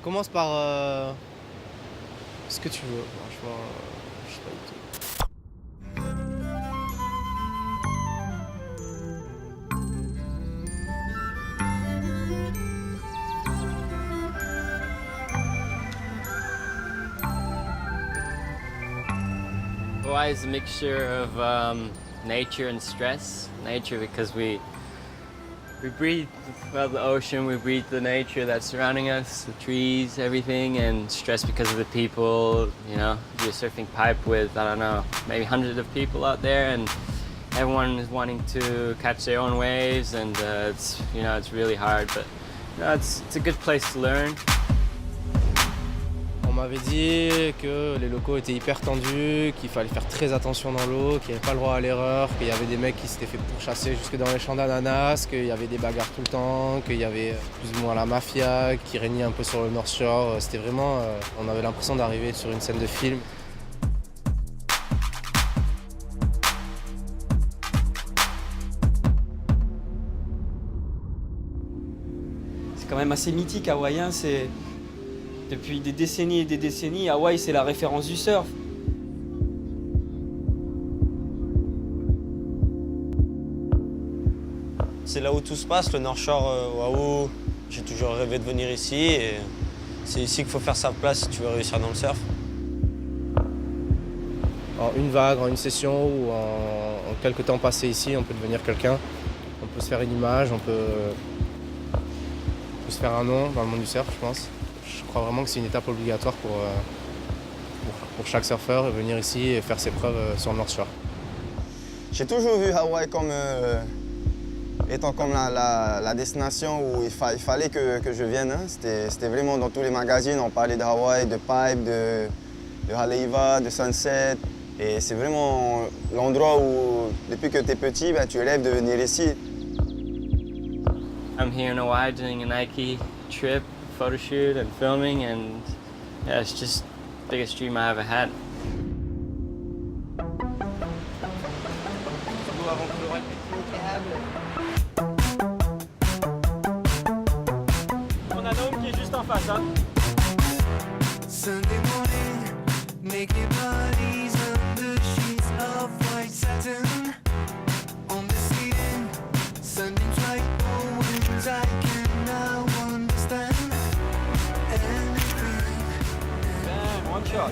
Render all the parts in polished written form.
Commence par ce que tu veux. Franchement, je sais pas du tout. Hawaii is a mixture of nature and stress. Nature because we breathe well the ocean, we breathe the nature that's surrounding us, the trees, everything, and stress because of the people. You know, you're surfing pipe with I don't know, maybe hundreds of people out there, and everyone is wanting to catch their own waves, and it's really hard, but it's a good place to learn. On m'avait dit que les locaux étaient hyper tendus, qu'il fallait faire très attention dans l'eau, qu'il n'y avait pas le droit à l'erreur, qu'il y avait des mecs qui s'étaient fait pourchasser jusque dans les champs d'ananas, qu'il y avait des bagarres tout le temps, qu'il y avait plus ou moins la mafia qui régnait un peu sur le North Shore. C'était vraiment, on avait l'impression d'arriver sur une scène de film. C'est quand même assez mythique hawaïen, c'est... Depuis des décennies et des décennies, Hawaï c'est la référence du surf. C'est là où tout se passe, le North Shore, waouh. J'ai toujours rêvé de venir ici et c'est ici qu'il faut faire sa place si tu veux réussir dans le surf. En une vague, en une session ou en quelques temps passés ici, on peut devenir quelqu'un. On peut se faire une image, on peut se faire un nom dans le monde du surf, je pense. Je crois vraiment que c'est une étape obligatoire pour chaque surfeur, venir ici et faire ses preuves sur le North Shore. J'ai toujours vu Hawaï comme étant comme la destination où il fallait que je vienne. Hein. C'était vraiment dans tous les magazines, on parlait de Hawaï, de Pipe, de Haleiwa, de Sunset. Et c'est vraiment l'endroit où, depuis que tu es petit, tu rêves de venir ici. I'm here in Hawaii doing a Nike trip, photo shoot and filming, and yeah, it's just the biggest dream I ever had. On a Naum qui est juste en face, hein. Sunday morning, naked bodies under sheets of white satin. On the ceiling, Sunday's like poems I can now understand. Anything, Damn, one shot.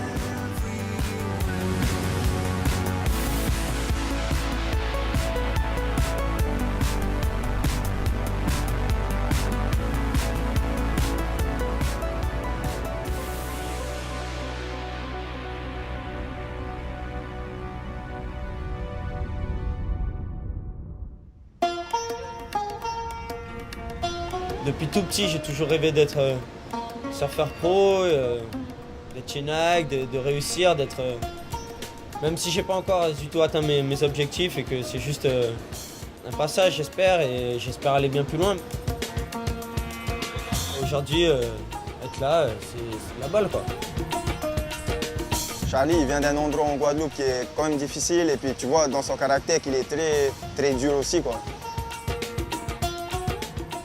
Depuis tout petit, j'ai toujours rêvé d'être surfeur pro, d'être chez Nike, de réussir, d'être... même si j'ai pas encore du tout atteint mes objectifs et que c'est juste un passage, j'espère, et j'espère aller bien plus loin. Aujourd'hui, être là, c'est la balle, quoi. Charlie, il vient d'un endroit en Guadeloupe qui est quand même difficile et puis tu vois dans son caractère qu'il est très, très dur aussi, quoi.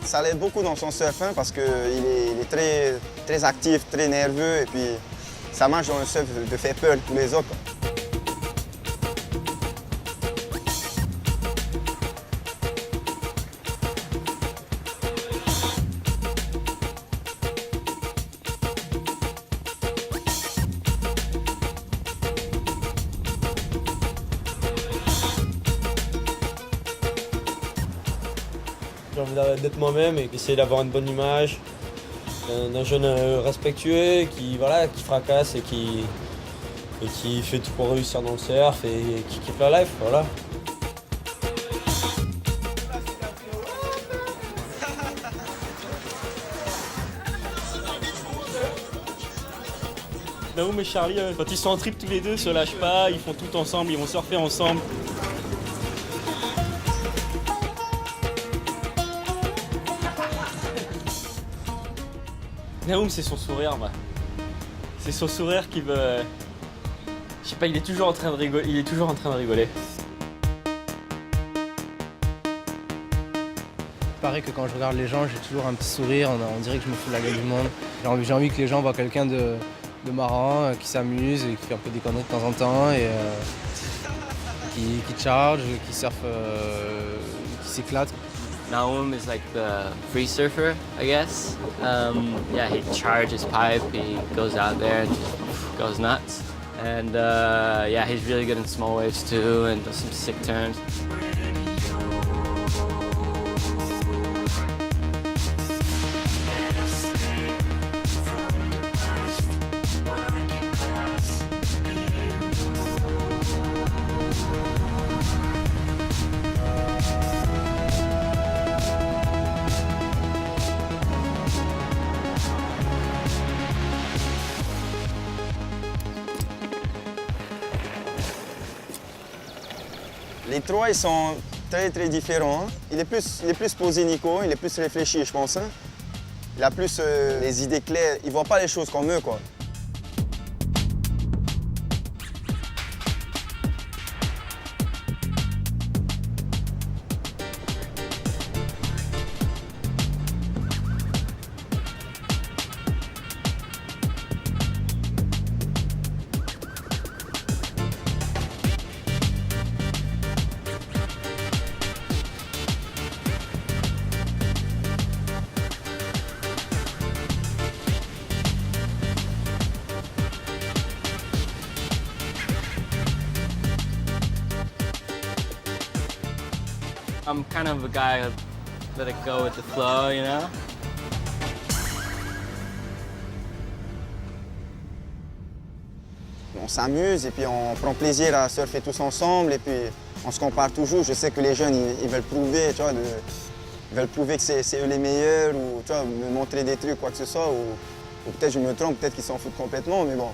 Ça l'aide beaucoup dans son surf hein, parce qu'il est très, très actif, très nerveux et puis ça marche dans le surf de faire peur tous les autres. J'ai envie d'être moi-même et essayer d'avoir une bonne image, d'un jeune respectueux qui fracasse et qui fait tout pour réussir dans le surf et qui kiffe la life, voilà. Naum et Charlie, quand ils sont en trip tous les deux, se lâchent pas, ils font tout ensemble, ils vont surfer ensemble. Naum, c'est son sourire, moi. C'est son sourire qui veut... Je sais pas, il est toujours en train de rigoler. Il est toujours en train de rigoler. Il paraît que quand je regarde les gens, j'ai toujours un petit sourire, on dirait que je me fous de la gueule du monde. J'ai envie que les gens voient quelqu'un de marrant, qui s'amuse et qui fait un peu des conneries de temps en temps et qui charge, qui surfe, qui s'éclate. Naum is like the free surfer, I guess. Yeah, he charges pipe, he goes out there and just goes nuts. And yeah, he's really good in small waves too and does some sick turns. Les trois, ils sont très différents. Hein. Il est plus posé, Nico, il est plus réfléchi, je pense. Hein. Il a plus les idées claires, il voit pas les choses comme eux, quoi. I'm kind of a guy who let it go with the flow, you know? On s'amuse et puis on prend plaisir à surfer tous ensemble et puis on se compare toujours. Je sais que les jeunes, ils veulent prouver, tu vois, ils veulent prouver que c'est eux les meilleurs ou tu vois, me montrer des trucs, quoi que ce soit. Ou peut-être je me trompe, peut-être qu'ils s'en foutent complètement, mais bon.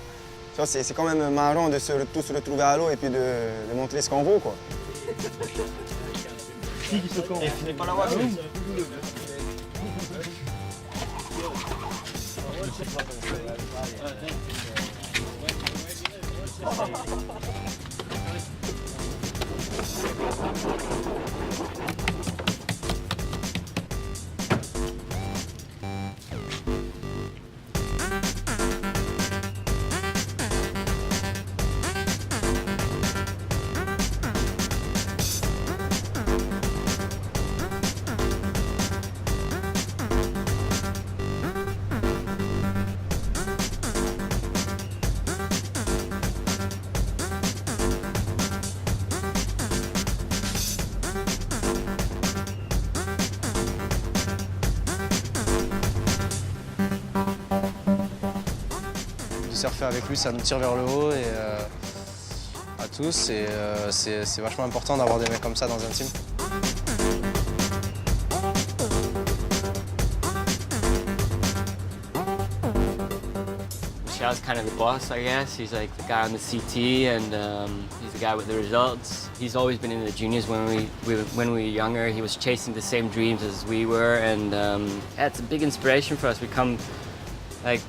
Tu vois, c'est quand même marrant de tous se retrouver à l'eau et puis de montrer ce qu'on vaut, quoi. Surfer avec lui, ça nous tire vers le haut et à tous. Et c'est vachement important d'avoir des mecs comme ça dans un team. Michel's kind of the boss, I guess. He's like the guy on the CT and he's the guy with the results. He's always been in the juniors when we were younger. He was chasing the same dreams as we were and yeah, it's a big inspiration for us. We come like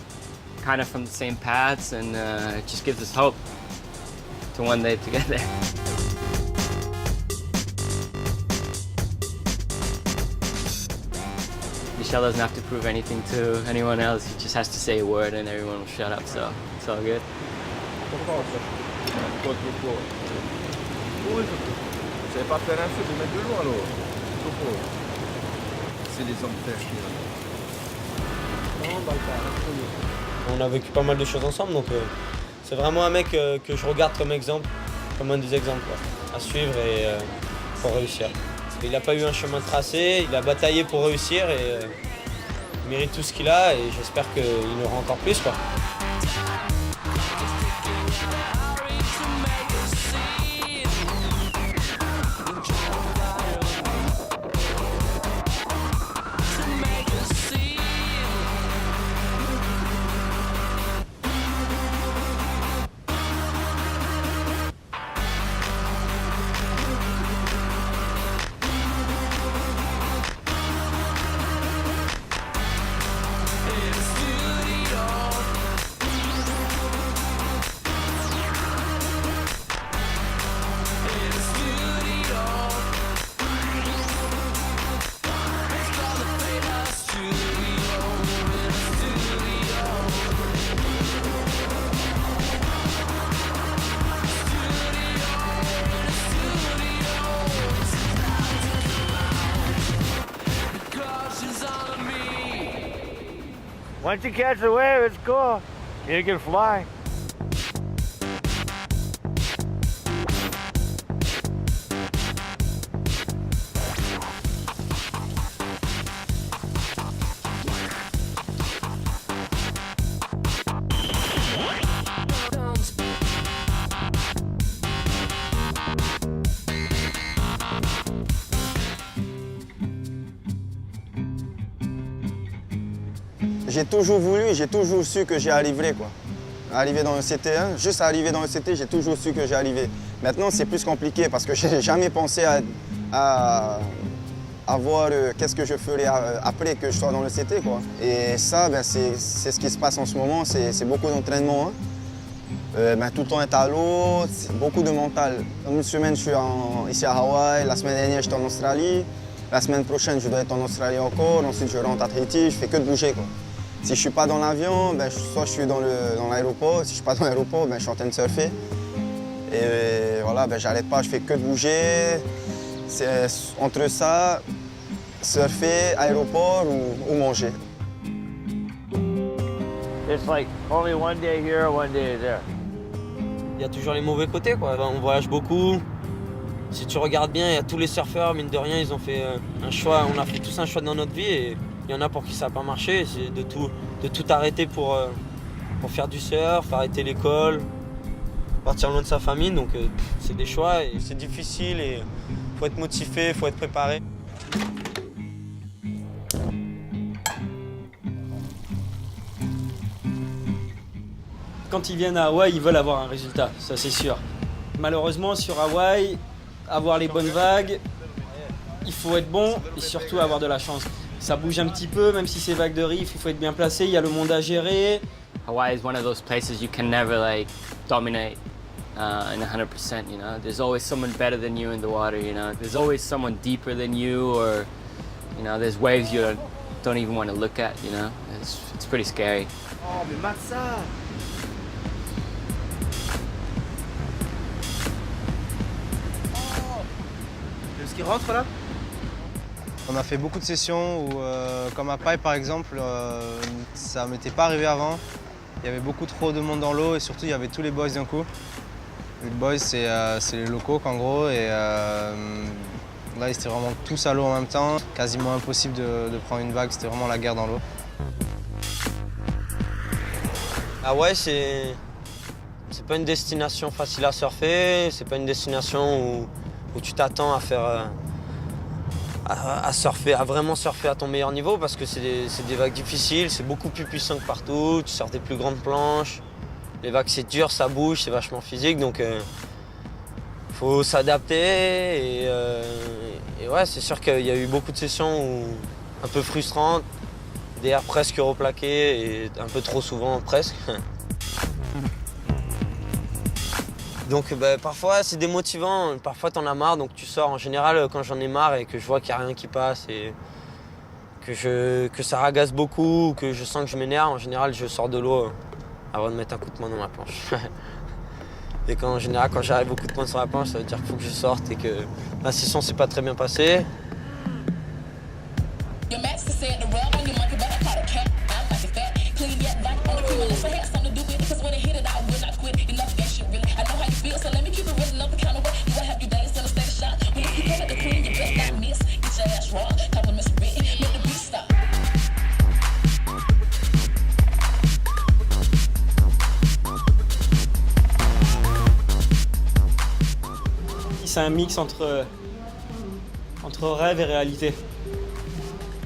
kind of from the same paths and it just gives us hope to one day to get there. Michel doesn't have to prove anything to anyone else. He just has to say a word and everyone will shut up, so it's all good. Vous savez pas faire un feu de mettre de l'eau alors. C'est les hommes pêches. On a vécu pas mal de choses ensemble, donc c'est vraiment un mec que je regarde comme exemple, comme un des exemples quoi, à suivre et pour réussir. Il n'a pas eu un chemin tracé, il a bataillé pour réussir et il mérite tout ce qu'il a et j'espère qu'il en aura encore plus, quoi. Once you catch the wave, it's cool. You can fly. J'ai toujours su que j'y arriverais, quoi. Arriver dans le CT1, juste arriver dans le CT, j'ai toujours su que j'y arrivais. Maintenant, c'est plus compliqué parce que j'ai jamais pensé à voir qu'est-ce que je ferais après que je sois dans le CT, quoi. Et ça, ben, c'est ce qui se passe en ce moment, c'est beaucoup d'entraînement. Hein. Tout le temps être à l'eau, beaucoup de mental. Dans une semaine, je suis ici à Hawaï, la semaine dernière, j'étais en Australie. La semaine prochaine, je dois être en Australie encore, ensuite je rentre à Tahiti, je fais que de bouger, quoi. Si je ne suis pas dans l'avion, ben, soit je suis dans l'aéroport, si je ne suis pas dans l'aéroport, ben, je suis en train de surfer. Et voilà, ben, j'arrête pas, je fais que de bouger. C'est entre ça, surfer, aéroport ou manger. It's like only one day here, one day there. Il y a toujours les mauvais côtés, quoi. On voyage beaucoup. Si tu regardes bien, il y a tous les surfeurs, mine de rien, ils ont fait un choix. On a fait tous un choix dans notre vie et il y en a pour qui ça n'a pas marché. C'est de tout arrêter pour faire du surf, arrêter l'école, partir loin de sa famille. Donc c'est des choix et c'est difficile et faut être motivé, faut être préparé. Quand ils viennent à Hawaï, ils veulent avoir un résultat, ça c'est sûr. Malheureusement, sur Hawaï, avoir les bonnes vagues, il faut être bon et surtout avoir de la chance. Ça bouge un petit peu, même si c'est vagues de reef, il faut être bien placé, il y a le monde à gérer. Hawaii is one of those places you can never like dominate in 100%, you know. There's always someone better than you in the water, you know. There's always someone deeper than you, or you know, there's waves you don't even want to look at, you know. It's pretty scary. Oh, mais mate ça! Ce qui rentre là? On a fait beaucoup de sessions où, comme à Pipe par exemple, ça m'était pas arrivé avant. Il y avait beaucoup trop de monde dans l'eau et surtout il y avait tous les boys d'un coup. Les boys c'est les locaux en gros et là ils étaient vraiment tous à l'eau en même temps. Quasiment impossible de prendre une vague, c'était vraiment la guerre dans l'eau. Hawaï c'est pas une destination facile à surfer, c'est pas une destination où tu t'attends à faire à surfer, à vraiment surfer à ton meilleur niveau parce que c'est des vagues difficiles, c'est beaucoup plus puissant que partout, tu sors des plus grandes planches. Les vagues c'est dur, ça bouge, c'est vachement physique donc faut s'adapter et ouais c'est sûr qu'il y a eu beaucoup de sessions un peu frustrantes, des airs presque replaqués et un peu trop souvent presque. Donc parfois c'est démotivant, parfois t'en as marre donc tu sors. En général quand j'en ai marre et que je vois qu'il n'y a rien qui passe et que ça ragasse beaucoup, que je sens que je m'énerve, en général je sors de l'eau avant de mettre un coup de main dans ma planche. Et en général quand j'arrive au coup de poing sur la planche ça veut dire qu'il faut que je sorte et que la session s'est pas très bien passée. C'est un mix entre rêve et réalité.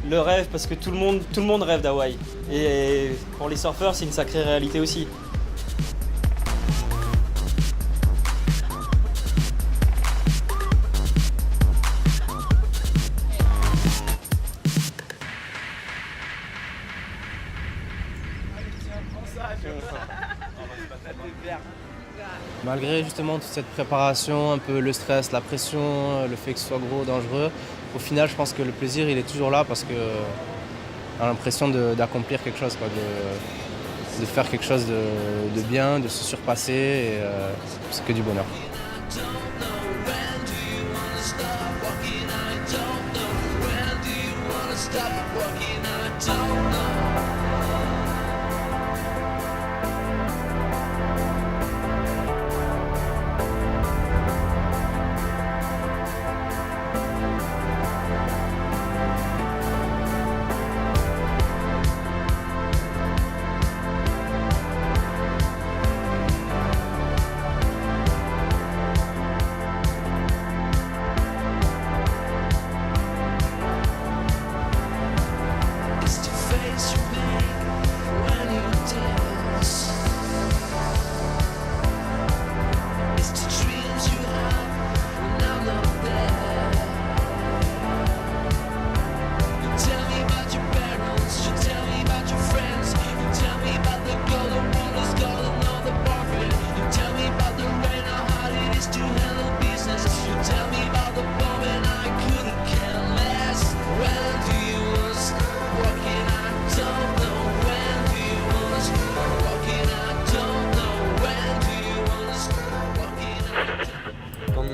Le rêve parce que tout le monde rêve d'Hawaï. Et pour les surfeurs, c'est une sacrée réalité aussi. Malgré justement toute cette préparation, un peu le stress, la pression, le fait que ce soit gros, dangereux, au final je pense que le plaisir il est toujours là parce qu'on a l'impression d'accomplir quelque chose, quoi, de faire quelque chose de bien, de se surpasser et c'est que du bonheur.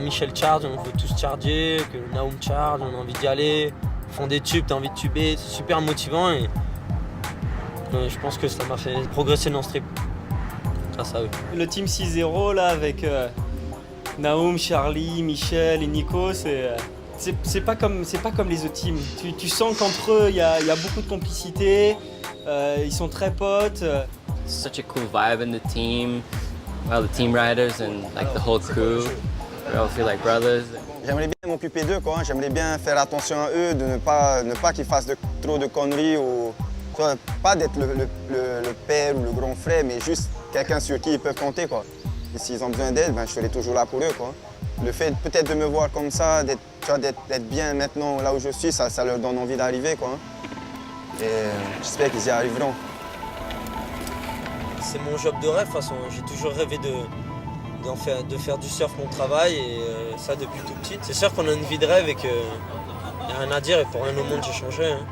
Michel charge, on veut tous charger, que Naoum charge, on a envie d'y aller. Ils font des tubes, t'as envie de tuber, c'est super motivant et je pense que ça m'a fait progresser dans ce trip. Grâce à eux. Le team 6-0 là avec Naoum, Charlie, Michel et Nico, c'est pas comme les autres teams. Tu sens qu'entre eux il y a beaucoup de complicité, ils sont très potes. Such a cool vibe in the team. Well, the team riders and like the whole crew. We all feel like brothers. J'aimerais bien m'occuper d'eux, quoi. J'aimerais bien faire attention à eux, de ne pas qu'ils fassent trop de conneries ou pas d'être le père ou le grand frère, mais juste quelqu'un sur qui ils peuvent compter, quoi. Et s'ils ont besoin d'aide, ben, je serai toujours là pour eux, quoi. Le fait peut-être de me voir comme ça, d'être bien maintenant là où je suis, ça leur donne envie d'arriver, quoi. Et j'espère qu'ils y arriveront. C'est mon job de rêve, de toute façon. J'ai toujours rêvé de faire du surf mon travail et ça depuis tout petit. C'est sûr qu'on a une vie de rêve et qu'il n'y a rien à dire et pour rien au monde j'ai changé. Hein.